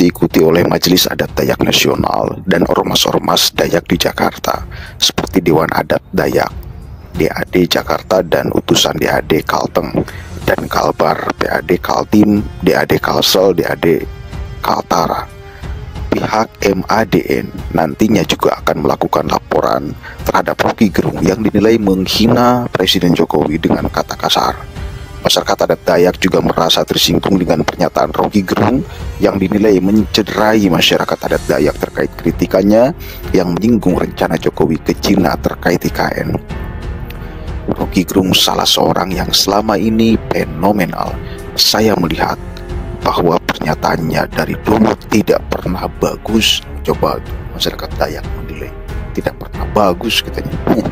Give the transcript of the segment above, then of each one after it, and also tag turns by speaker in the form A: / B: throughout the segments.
A: diikuti oleh Majelis Adat Dayak Nasional dan ormas-ormas Dayak di Jakarta, seperti Dewan Adat Dayak, DAD Jakarta dan utusan DAD Kalteng, dan Kalbar, PAD Kaltim, DAD Kalsel, DAD Kaltara. Pihak MADN nantinya juga akan melakukan laporan terhadap Rocky Gerung yang dinilai menghina Presiden Jokowi dengan kata kasar. Masyarakat adat Dayak juga merasa tersinggung dengan pernyataan Rocky Gerung yang dinilai mencederai masyarakat adat Dayak terkait kritikannya yang menyinggung rencana Jokowi ke Cina terkait IKN. Rocky Gerung salah seorang yang selama ini fenomenal. Saya melihat bahwa pernyataannya dari dulu tidak pernah bagus. Coba masyarakat Dayak menilai tidak pernah bagus katanya.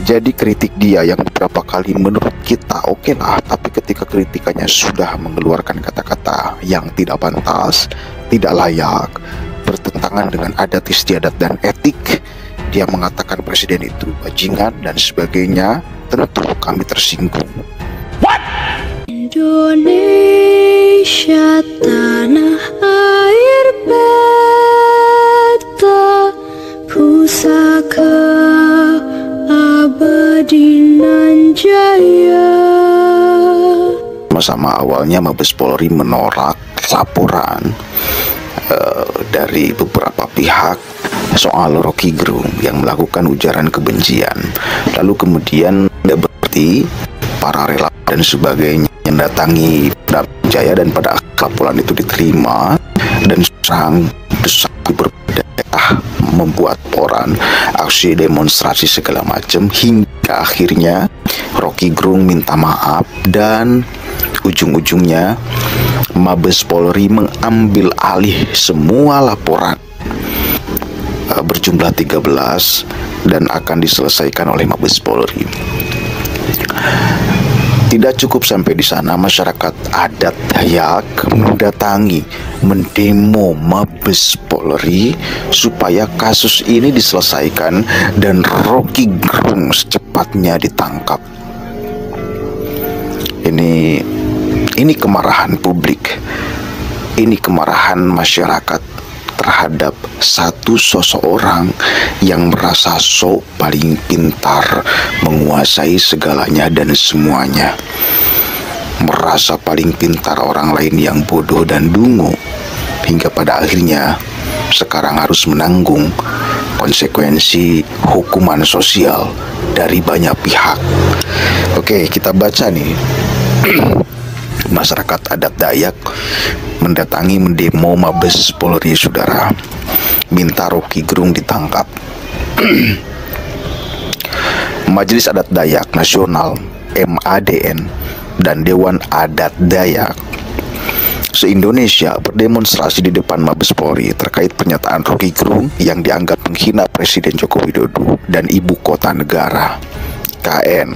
A: Jadi kritik dia yang beberapa kali menurut kita oke lah, tapi ketika kritikannya sudah mengeluarkan kata-kata yang tidak pantas, tidak layak, bertentangan dengan adat istiadat dan etik, dia mengatakan presiden itu bajingan dan sebagainya, tentu kami tersinggung. What?
B: Indonesia tanah air beta pusaka abadi nan jaya.
A: Sama awalnya Mabes Polri menolak laporan dari beberapa pihak soal Rocky Gerung yang melakukan ujaran kebencian. Lalu kemudian berarti para relawan dan sebagainya mendatangi Polda Jaya, dan pada laporan itu diterima dan serang berbeda membuat laporan, aksi demonstrasi segala macam, hingga akhirnya Rocky Gerung minta maaf dan ujung-ujungnya Mabes Polri mengambil alih semua laporan berjumlah 13 dan akan diselesaikan oleh Mabes Polri. Tidak cukup sampai di sana, masyarakat adat Dayak mendatangi, mendemo Mabes Polri supaya kasus ini diselesaikan dan Rocky Gerung secepatnya ditangkap. Ini kemarahan publik, ini kemarahan masyarakat terhadap satu seseorang yang merasa paling pintar, menguasai segalanya dan semuanya, merasa paling pintar orang lain yang bodoh dan dungu, hingga pada akhirnya sekarang harus menanggung konsekuensi hukuman sosial dari banyak pihak. Oke, kita baca nih. Masyarakat adat Dayak mendatangi mendemo Mabes Polri, saudara, minta Rocky Gerung ditangkap. Majelis Adat Dayak Nasional MADN dan Dewan Adat Dayak se-Indonesia berdemonstrasi di depan Mabes Polri terkait pernyataan Rocky Gerung yang dianggap menghina Presiden Joko Widodo dan ibu kota negara KN.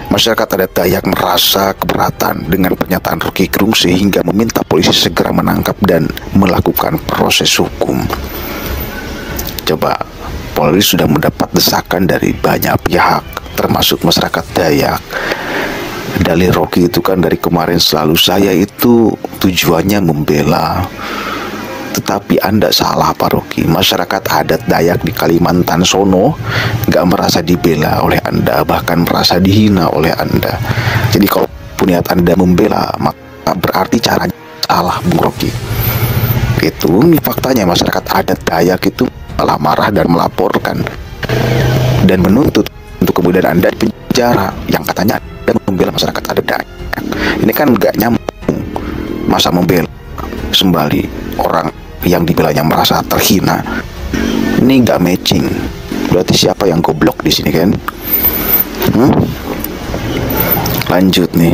A: Masyarakat adat Dayak merasa keberatan dengan pernyataan Rocky Gerung sehingga meminta polisi segera menangkap dan melakukan proses hukum. Coba, Polri sudah mendapat desakan dari banyak pihak, termasuk masyarakat Dayak. Dalih Rocky itu kan dari kemarin selalu, saya itu tujuannya membela. Tetapi Anda salah, Pak Rocky. Masyarakat adat Dayak di Kalimantan sono gak merasa dibela oleh Anda, bahkan merasa dihina oleh Anda. Jadi kalau niat Anda membela, maka berarti caranya salah, Bung Rocky. Ini faktanya. Masyarakat adat Dayak itu malah marah dan melaporkan dan menuntut untuk kemudian Anda di penjara yang katanya Anda membela masyarakat adat Dayak. Ini kan gak nyambung. Masa membela sembali orang yang dibelanya merasa terhina? Ini gak matching. Berarti siapa yang goblok di sini kan? Lanjut nih.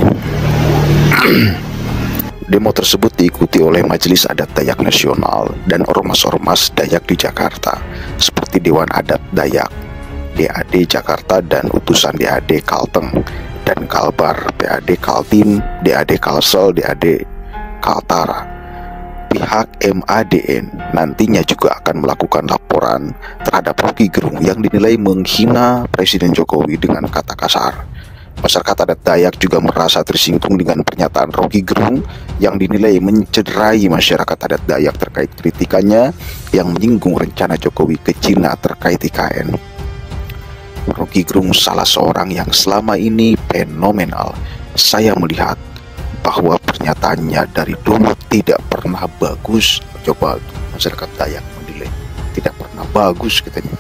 A: Demo tersebut diikuti oleh Majelis Adat Dayak Nasional dan ormas-ormas Dayak di Jakarta, seperti Dewan Adat Dayak, DAD Jakarta dan utusan DAD Kalteng, dan Kalbar, PAD Kaltim, DAD Kalsel, DAD Kaltara. Pihak MADN nantinya juga akan melakukan laporan terhadap Rocky Gerung yang dinilai menghina Presiden Jokowi dengan kata kasar. Masyarakat adat Dayak juga merasa tersinggung dengan pernyataan Rocky Gerung yang dinilai mencederai masyarakat adat Dayak terkait kritikannya yang menyinggung rencana Jokowi ke Cina terkait IKN. Rocky Gerung salah seorang yang selama ini fenomenal. Saya melihat bahwa pernyataannya dari dulu tidak pernah bagus. Coba masyarakat Dayak menilai tidak pernah bagus katanya.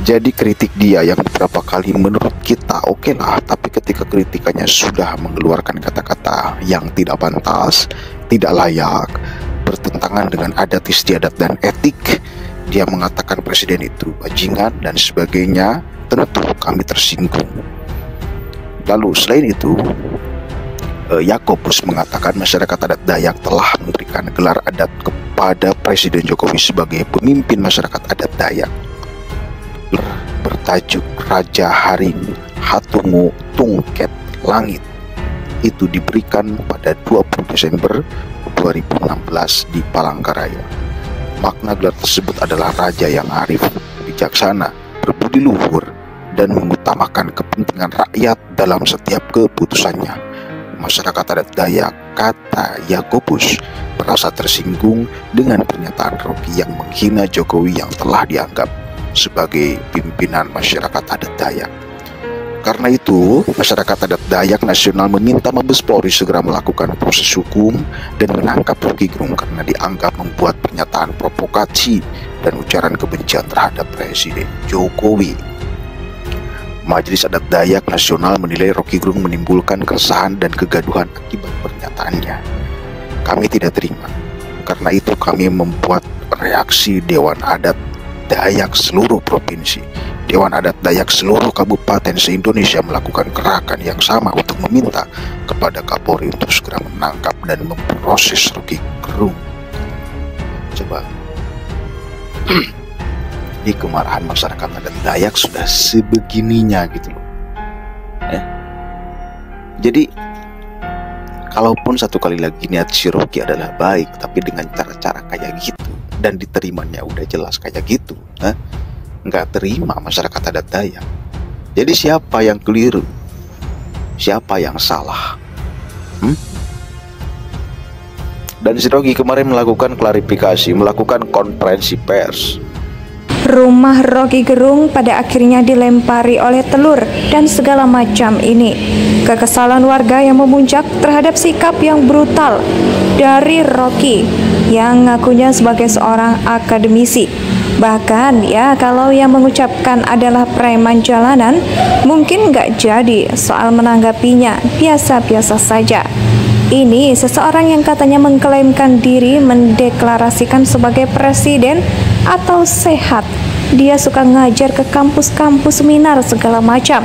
A: Jadi kritik dia yang beberapa kali menurut kita oke lah, tapi ketika kritikannya sudah mengeluarkan kata-kata yang tidak pantas, tidak layak, bertentangan dengan adat istiadat dan etik, dia mengatakan presiden itu bajingan dan sebagainya, tentu kami tersinggung. Lalu selain itu, Yakobus mengatakan masyarakat adat Dayak telah memberikan gelar adat kepada Presiden Jokowi sebagai pemimpin masyarakat adat Dayak bertajuk Raja Haring Hatungu Tungket Langit. Itu diberikan pada 20 Desember 2016 di Palangkaraya. Makna gelar tersebut adalah raja yang arif, bijaksana, berbudi luhur, dan mengutamakan kepentingan rakyat dalam setiap keputusannya. Masyarakat adat Dayak, kata Yakobus, merasa tersinggung dengan pernyataan Rocky yang menghina Jokowi yang telah dianggap sebagai pimpinan masyarakat adat Dayak. Karena itu, masyarakat adat Dayak Nasional meminta Mabes Polri segera melakukan proses hukum dan menangkap Rocky Gerung karena dianggap membuat pernyataan provokasi dan ujaran kebencian terhadap Presiden Jokowi. Majelis Adat Dayak Nasional menilai Rocky Gerung menimbulkan keresahan dan kegaduhan akibat pernyataannya. Kami tidak terima. Karena itu kami membuat reaksi Dewan Adat Dayak seluruh provinsi, Dewan Adat Dayak seluruh kabupaten se-Indonesia melakukan gerakan yang sama untuk meminta kepada Kapolri untuk segera menangkap dan memproses Rocky Gerung. Coba, di kemarahan masyarakat adat Dayak sudah sebegininya gitu loh. Jadi, kalaupun satu kali lagi niat si Rocky adalah baik, tapi dengan cara-cara kayak gitu dan diterimanya udah jelas kayak gitu, nggak terima masyarakat adat Dayak. Jadi siapa yang keliru? Siapa yang salah? Dan si Rocky kemarin melakukan klarifikasi, melakukan konferensi pers.
C: Rumah Rocky Gerung pada akhirnya dilempari oleh telur dan segala macam ini. Kekesalan warga yang memuncak terhadap sikap yang brutal dari Rocky yang ngakunya sebagai seorang akademisi. Bahkan ya kalau yang mengucapkan adalah preman jalanan, mungkin nggak jadi soal menanggapinya biasa-biasa saja. Ini seseorang yang katanya mengklaimkan diri mendeklarasikan sebagai presiden atau sehat. Dia suka ngajar ke kampus-kampus seminar segala macam,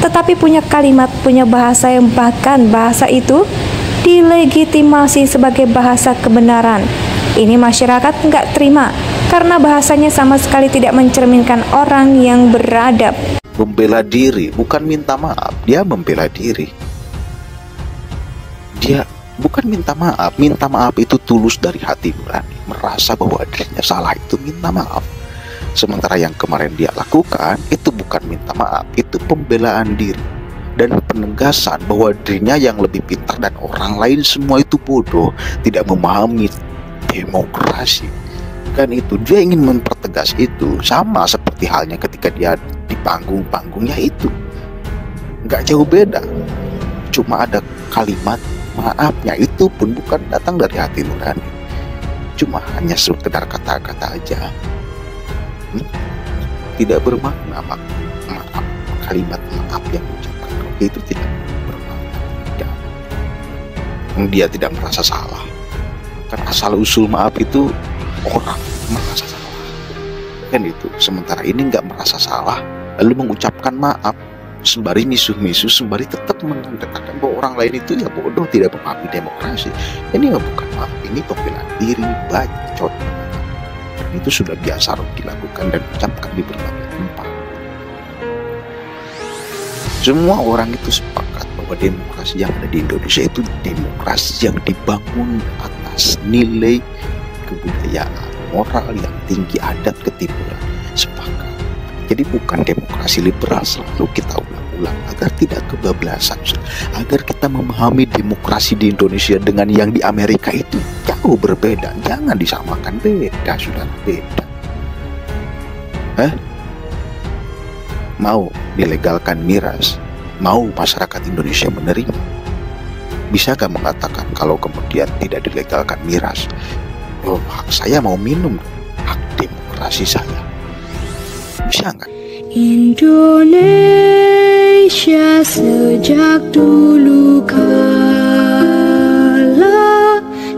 C: tetapi punya kalimat, punya bahasa yang bahkan bahasa itu dilegitimasi sebagai bahasa kebenaran. Ini masyarakat nggak terima karena bahasanya sama sekali tidak mencerminkan orang yang beradab.
A: Membela diri, bukan minta maaf, dia membela diri. Dia bukan minta maaf itu tulus dari hati nurani, merasa bahwa dirinya salah itu minta maaf. Sementara yang kemarin dia lakukan itu bukan minta maaf, itu pembelaan diri dan penegasan bahwa dirinya yang lebih pintar dan orang lain semua itu bodoh, tidak memahami demokrasi. Kan itu dia ingin mempertegas itu, sama seperti halnya ketika dia di panggung-panggungnya itu, nggak jauh beda, cuma ada kalimat maafnya itu pun bukan datang dari hati nurani, cuma hanya sekedar kata-kata aja, tidak bermakna. Maaf, kalimat maaf yang diucapkan itu tidak bermakna. Dia tidak merasa salah, karena asal usul maaf itu orang merasa salah, kan itu. Sementara ini nggak merasa salah, lalu mengucapkan maaf sembari misuh-misuh, sembari tetap mengatakan bahwa orang lain itu ya bodoh, tidak memahami demokrasi. Ini bukan maaf, ini pembelaan diri, bacot. Itu sudah biasa dilakukan dan diucapkan di berbagai tempat. Semua orang itu sepakat bahwa demokrasi yang ada di Indonesia itu demokrasi yang dibangun atas nilai kebudayaan, moral yang tinggi, adat ketimuran. Sepakat. Jadi bukan demokrasi liberal selalu kita ulang ulang agar tidak kebablasan, agar kita memahami demokrasi di Indonesia dengan yang di Amerika itu jauh berbeda. Jangan disamakan, beda, saudara, beda. Mau dilegalkan miras, mau masyarakat Indonesia menerima? Bisakah mengatakan kalau kemudian tidak dilegalkan miras, oh, hak saya mau minum, hak demokrasi saya? Bisa nggak?
B: Indonesia sejak dulu kala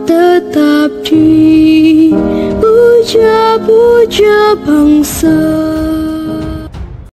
B: tetap dipuja-puja bangsa.